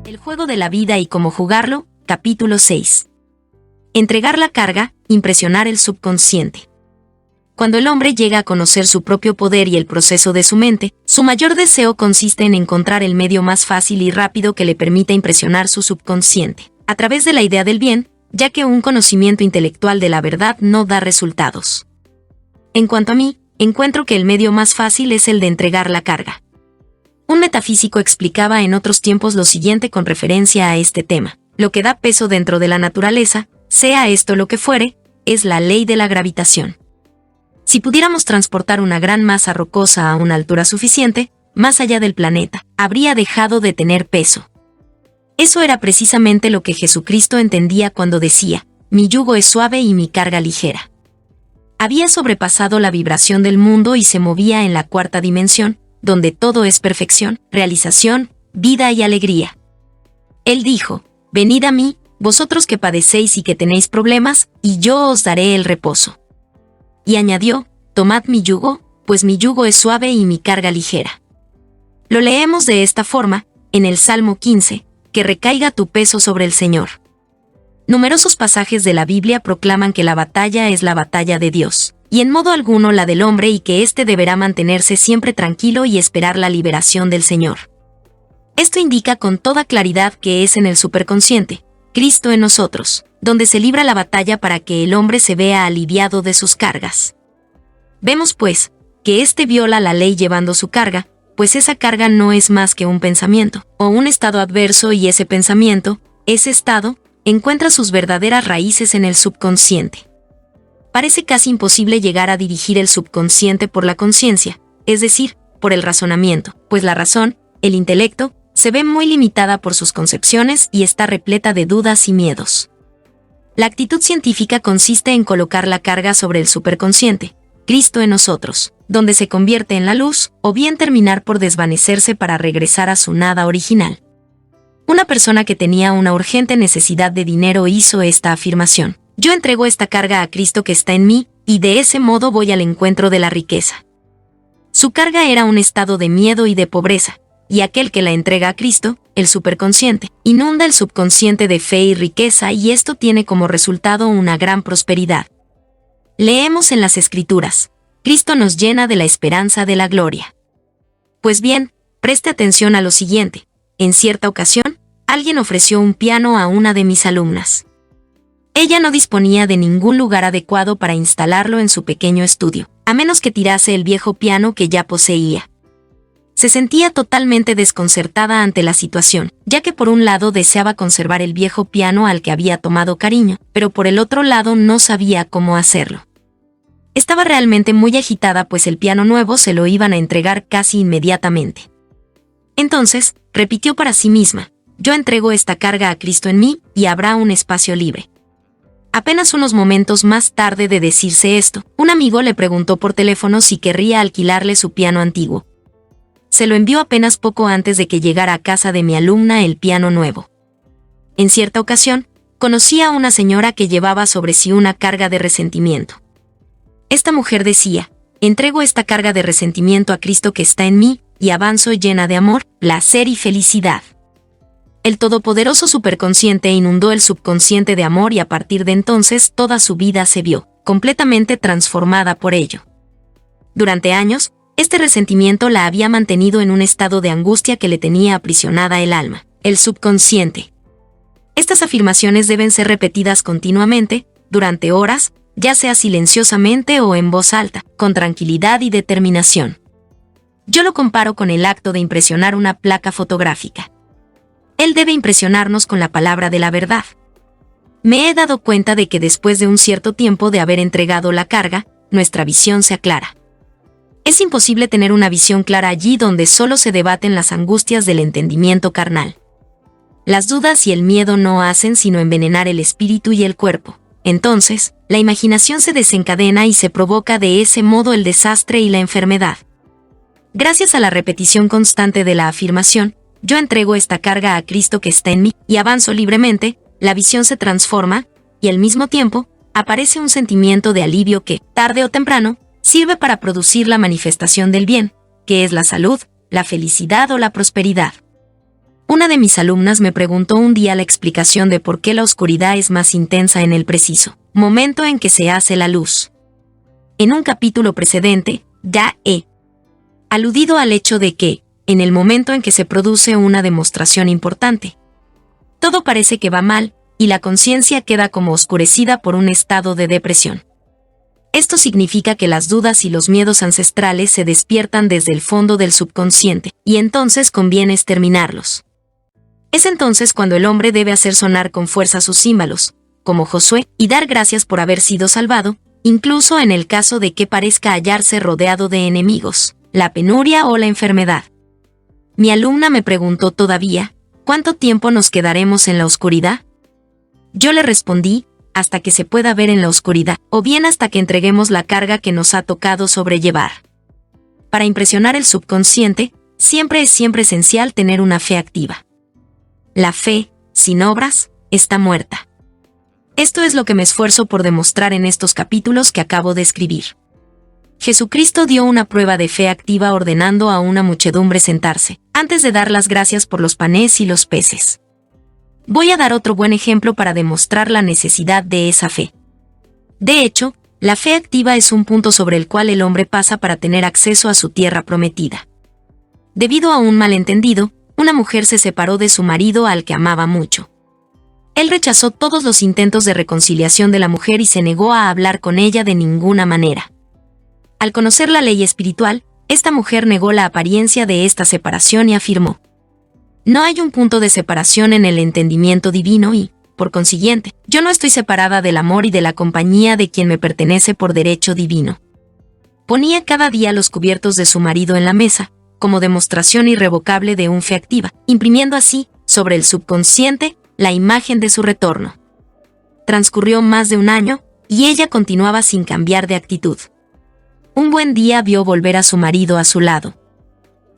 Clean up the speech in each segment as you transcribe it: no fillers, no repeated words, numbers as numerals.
El juego de la vida y cómo jugarlo, capítulo 6. Entregar la carga, impresionar el subconsciente. Cuando el hombre llega a conocer su propio poder y el proceso de su mente, su mayor deseo consiste en encontrar el medio más fácil y rápido que le permita impresionar su subconsciente, a través de la idea del bien, ya que un conocimiento intelectual de la verdad no da resultados. En cuanto a mí, encuentro que el medio más fácil es el de entregar la carga. Un metafísico explicaba en otros tiempos lo siguiente con referencia a este tema: lo que da peso dentro de la naturaleza, sea esto lo que fuere, es la ley de la gravitación. Si pudiéramos transportar una gran masa rocosa a una altura suficiente, más allá del planeta, habría dejado de tener peso. Eso era precisamente lo que Jesucristo entendía cuando decía: mi yugo es suave y mi carga ligera. Había sobrepasado la vibración del mundo y se movía en la cuarta dimensión, donde todo es perfección, realización, vida y alegría. Él dijo: venid a mí, vosotros que padecéis y que tenéis problemas, y yo os daré el reposo. Y añadió: tomad mi yugo, pues mi yugo es suave y mi carga ligera. Lo leemos de esta forma, en el Salmo 15, que recaiga tu peso sobre el Señor. Numerosos pasajes de la Biblia proclaman que la batalla es la batalla de Dios, y en modo alguno la del hombre, y que éste deberá mantenerse siempre tranquilo y esperar la liberación del Señor. Esto indica con toda claridad que es en el superconsciente, Cristo en nosotros, donde se libra la batalla para que el hombre se vea aliviado de sus cargas. Vemos pues, que éste viola la ley llevando su carga, pues esa carga no es más que un pensamiento, o un estado adverso, y ese pensamiento, ese estado, encuentra sus verdaderas raíces en el subconsciente. Parece casi imposible llegar a dirigir el subconsciente por la conciencia, es decir, por el razonamiento, pues la razón, el intelecto, se ve muy limitada por sus concepciones y está repleta de dudas y miedos. La actitud científica consiste en colocar la carga sobre el superconsciente, Cristo en nosotros, donde se convierte en la luz, o bien terminar por desvanecerse para regresar a su nada original. Una persona que tenía una urgente necesidad de dinero hizo esta afirmación: yo entrego esta carga a Cristo que está en mí, y de ese modo voy al encuentro de la riqueza. Su carga era un estado de miedo y de pobreza, y aquel que la entrega a Cristo, el superconsciente, inunda el subconsciente de fe y riqueza, y esto tiene como resultado una gran prosperidad. Leemos en las Escrituras: Cristo nos llena de la esperanza de la gloria. Pues bien, preste atención a lo siguiente: en cierta ocasión, alguien ofreció un piano a una de mis alumnas. Ella no disponía de ningún lugar adecuado para instalarlo en su pequeño estudio, a menos que tirase el viejo piano que ya poseía. Se sentía totalmente desconcertada ante la situación, ya que por un lado deseaba conservar el viejo piano al que había tomado cariño, pero por el otro lado no sabía cómo hacerlo. Estaba realmente muy agitada, pues el piano nuevo se lo iban a entregar casi inmediatamente. Entonces, repitió para sí misma: yo entrego esta carga a Cristo en mí, y habrá un espacio libre. Apenas unos momentos más tarde de decirse esto, un amigo le preguntó por teléfono si querría alquilarle su piano antiguo. Se lo envió apenas poco antes de que llegara a casa de mi alumna el piano nuevo. En cierta ocasión, conocí a una señora que llevaba sobre sí una carga de resentimiento. Esta mujer decía: entrego esta carga de resentimiento a Cristo que está en mí, y avanzo llena de amor, placer y felicidad. El todopoderoso superconsciente inundó el subconsciente de amor, y a partir de entonces toda su vida se vio completamente transformada por ello. Durante años, este resentimiento la había mantenido en un estado de angustia que le tenía aprisionada el alma, el subconsciente. Estas afirmaciones deben ser repetidas continuamente, durante horas, ya sea silenciosamente o en voz alta, con tranquilidad y determinación. Yo lo comparo con el acto de impresionar una placa fotográfica. Él debe impresionarnos con la palabra de la verdad. Me he dado cuenta de que después de un cierto tiempo de haber entregado la carga, nuestra visión se aclara. Es imposible tener una visión clara allí donde solo se debaten las angustias del entendimiento carnal. Las dudas y el miedo no hacen sino envenenar el espíritu y el cuerpo. Entonces, la imaginación se desencadena y se provoca de ese modo el desastre y la enfermedad. Gracias a la repetición constante de la afirmación: yo entrego esta carga a Cristo que está en mí, y avanzo libremente, la visión se transforma, y al mismo tiempo, aparece un sentimiento de alivio que, tarde o temprano, sirve para producir la manifestación del bien, que es la salud, la felicidad o la prosperidad. Una de mis alumnas me preguntó un día la explicación de por qué la oscuridad es más intensa en el preciso momento en que se hace la luz. En un capítulo precedente, ya he aludido al hecho de que, en el momento en que se produce una demostración importante, todo parece que va mal, y la conciencia queda como oscurecida por un estado de depresión. Esto significa que las dudas y los miedos ancestrales se despiertan desde el fondo del subconsciente, y entonces conviene exterminarlos. Es entonces cuando el hombre debe hacer sonar con fuerza sus címbalos, como Josué, y dar gracias por haber sido salvado, incluso en el caso de que parezca hallarse rodeado de enemigos, la penuria o la enfermedad. Mi alumna me preguntó todavía, ¿cuánto tiempo nos quedaremos en la oscuridad? Yo le respondí, hasta que se pueda ver en la oscuridad, o bien hasta que entreguemos la carga que nos ha tocado sobrellevar. Para impresionar el subconsciente, siempre es esencial tener una fe activa. La fe, sin obras, está muerta. Esto es lo que me esfuerzo por demostrar en estos capítulos que acabo de escribir. Jesucristo dio una prueba de fe activa ordenando a una muchedumbre sentarse, antes de dar las gracias por los panes y los peces. Voy a dar otro buen ejemplo para demostrar la necesidad de esa fe. De hecho, la fe activa es un punto sobre el cual el hombre pasa para tener acceso a su tierra prometida. Debido a un malentendido, una mujer se separó de su marido al que amaba mucho. Él rechazó todos los intentos de reconciliación de la mujer y se negó a hablar con ella de ninguna manera. Al conocer la ley espiritual, esta mujer negó la apariencia de esta separación y afirmó: no hay un punto de separación en el entendimiento divino y, por consiguiente, yo no estoy separada del amor y de la compañía de quien me pertenece por derecho divino. Ponía cada día los cubiertos de su marido en la mesa, como demostración irrevocable de un fe activa, imprimiendo así, sobre el subconsciente, la imagen de su retorno. Transcurrió más de un año, y ella continuaba sin cambiar de actitud. Un buen día vio volver a su marido a su lado.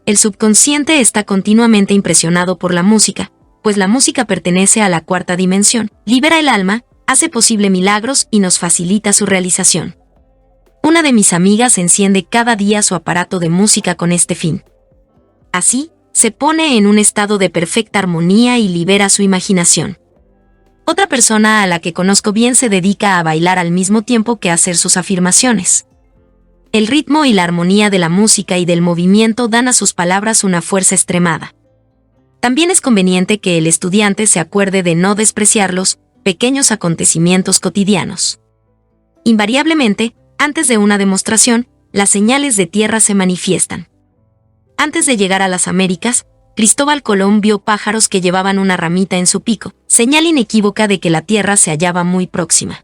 El subconsciente está continuamente impresionado por la música, pues la música pertenece a la cuarta dimensión, libera el alma, hace posible milagros y nos facilita su realización. Una de mis amigas enciende cada día su aparato de música con este fin. Así, se pone en un estado de perfecta armonía y libera su imaginación. Otra persona a la que conozco bien se dedica a bailar al mismo tiempo que a hacer sus afirmaciones. El ritmo y la armonía de la música y del movimiento dan a sus palabras una fuerza extremada. También es conveniente que el estudiante se acuerde de no despreciar los pequeños acontecimientos cotidianos. Invariablemente, antes de una demostración, las señales de tierra se manifiestan. Antes de llegar a las Américas, Cristóbal Colón vio pájaros que llevaban una ramita en su pico, señal inequívoca de que la tierra se hallaba muy próxima.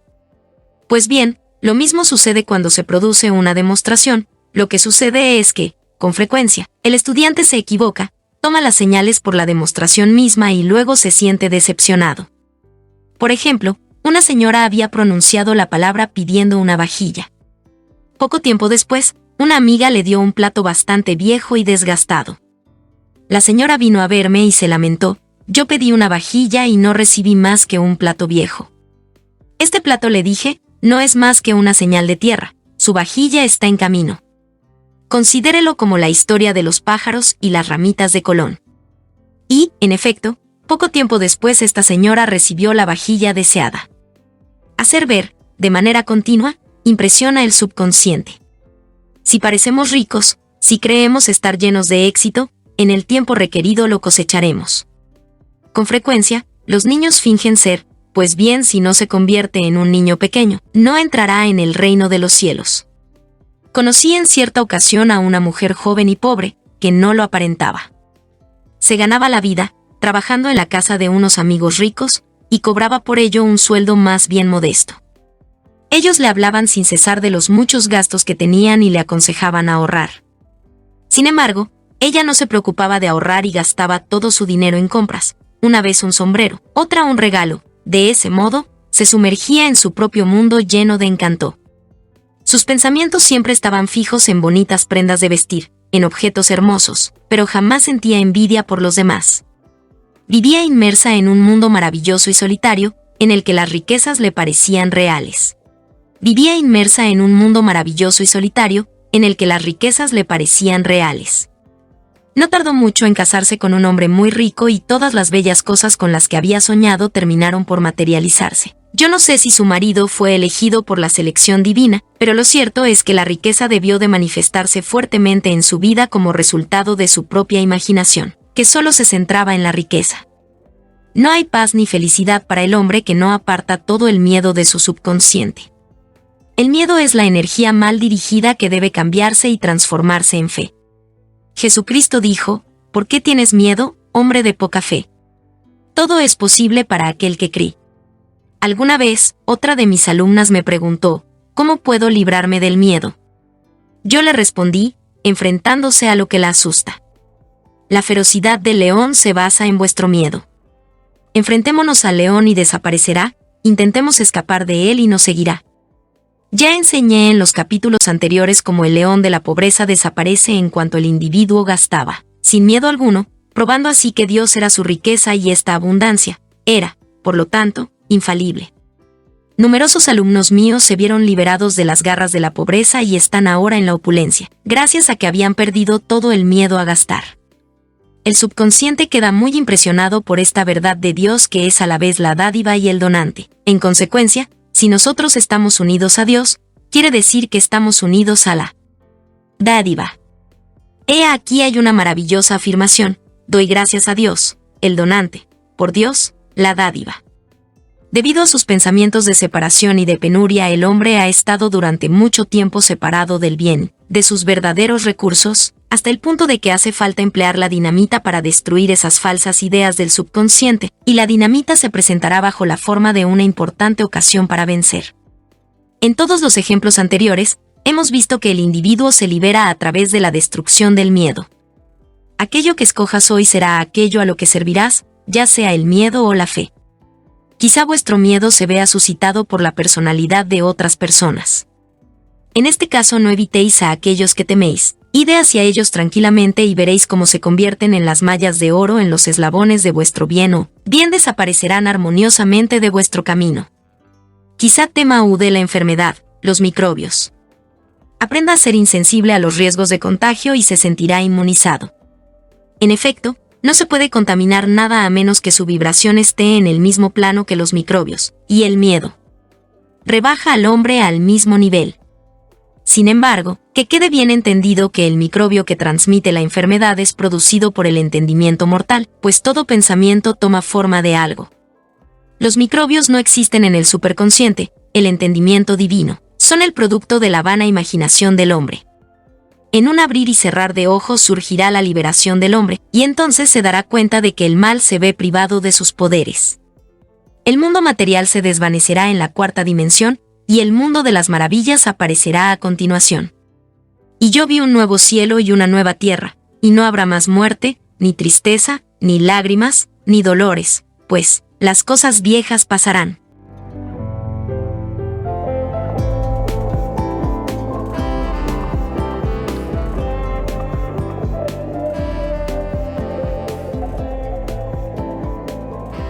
Pues bien, lo mismo sucede cuando se produce una demostración. Lo que sucede es que, con frecuencia, el estudiante se equivoca, toma las señales por la demostración misma y luego se siente decepcionado. Por ejemplo, una señora había pronunciado la palabra pidiendo una vajilla. Poco tiempo después, una amiga le dio un plato bastante viejo y desgastado. La señora vino a verme y se lamentó: yo pedí una vajilla y no recibí más que un plato viejo. Este plato, le dije, no es más que una señal de tierra, su vajilla está en camino. Considérelo como la historia de los pájaros y las ramitas de Colón. Y, en efecto, poco tiempo después esta señora recibió la vajilla deseada. Hacer ver, de manera continua, impresiona el subconsciente. Si parecemos ricos, si creemos estar llenos de éxito, en el tiempo requerido lo cosecharemos. Con frecuencia, los niños fingen ser, pues bien, si no se convierte en un niño pequeño, no entrará en el reino de los cielos. Conocí en cierta ocasión a una mujer joven y pobre, que no lo aparentaba. Se ganaba la vida, trabajando en la casa de unos amigos ricos, y cobraba por ello un sueldo más bien modesto. Ellos le hablaban sin cesar de los muchos gastos que tenían y le aconsejaban ahorrar. Sin embargo, ella no se preocupaba de ahorrar y gastaba todo su dinero en compras, una vez un sombrero, otra un regalo. De ese modo, se sumergía en su propio mundo lleno de encanto. Sus pensamientos siempre estaban fijos en bonitas prendas de vestir, en objetos hermosos, pero jamás sentía envidia por los demás. Vivía inmersa en un mundo maravilloso y solitario, en el que las riquezas le parecían reales. Vivía inmersa en un mundo maravilloso y solitario, en el que las riquezas le parecían reales. No tardó mucho en casarse con un hombre muy rico y todas las bellas cosas con las que había soñado terminaron por materializarse. Yo no sé si su marido fue elegido por la selección divina, pero lo cierto es que la riqueza debió de manifestarse fuertemente en su vida como resultado de su propia imaginación, que solo se centraba en la riqueza. No hay paz ni felicidad para el hombre que no aparta todo el miedo de su subconsciente. El miedo es la energía mal dirigida que debe cambiarse y transformarse en fe. Jesucristo dijo: ¿por qué tienes miedo, hombre de poca fe? Todo es posible para aquel que cree. Alguna vez, otra de mis alumnas me preguntó: ¿cómo puedo librarme del miedo? Yo le respondí: enfrentándose a lo que la asusta. La ferocidad del león se basa en vuestro miedo. Enfrentémonos al león y desaparecerá, intentemos escapar de él y nos seguirá. Ya enseñé en los capítulos anteriores cómo el león de la pobreza desaparece en cuanto el individuo gastaba, sin miedo alguno, probando así que Dios era su riqueza y esta abundancia era, por lo tanto, infalible. Numerosos alumnos míos se vieron liberados de las garras de la pobreza y están ahora en la opulencia, gracias a que habían perdido todo el miedo a gastar. El subconsciente queda muy impresionado por esta verdad de Dios que es a la vez la dádiva y el donante. En consecuencia, si nosotros estamos unidos a Dios, quiere decir que estamos unidos a la dádiva. Aquí hay una maravillosa afirmación: doy gracias a Dios, el donante, por Dios, la dádiva. Debido a sus pensamientos de separación y de penuria, el hombre ha estado durante mucho tiempo separado del bien, de sus verdaderos recursos, hasta el punto de que hace falta emplear la dinamita para destruir esas falsas ideas del subconsciente, y la dinamita se presentará bajo la forma de una importante ocasión para vencer. En todos los ejemplos anteriores, hemos visto que el individuo se libera a través de la destrucción del miedo. Aquello que escojas hoy será aquello a lo que servirás, ya sea el miedo o la fe. Quizá vuestro miedo se vea suscitado por la personalidad de otras personas. En este caso no evitéis a aquellos que teméis, id hacia ellos tranquilamente y veréis cómo se convierten en las mallas de oro en los eslabones de vuestro bien o bien desaparecerán armoniosamente de vuestro camino. Quizá tema de la enfermedad, los microbios. Aprenda a ser insensible a los riesgos de contagio y se sentirá inmunizado. En efecto, no se puede contaminar nada a menos que su vibración esté en el mismo plano que los microbios, y el miedo rebaja al hombre al mismo nivel. Sin embargo, que quede bien entendido que el microbio que transmite la enfermedad es producido por el entendimiento mortal, pues todo pensamiento toma forma de algo. Los microbios no existen en el superconsciente, el entendimiento divino, son el producto de la vana imaginación del hombre. En un abrir y cerrar de ojos surgirá la liberación del hombre, y entonces se dará cuenta de que el mal se ve privado de sus poderes. El mundo material se desvanecerá en la cuarta dimensión, y el mundo de las maravillas aparecerá a continuación. Y yo vi un nuevo cielo y una nueva tierra, y no habrá más muerte, ni tristeza, ni lágrimas, ni dolores, pues las cosas viejas pasarán.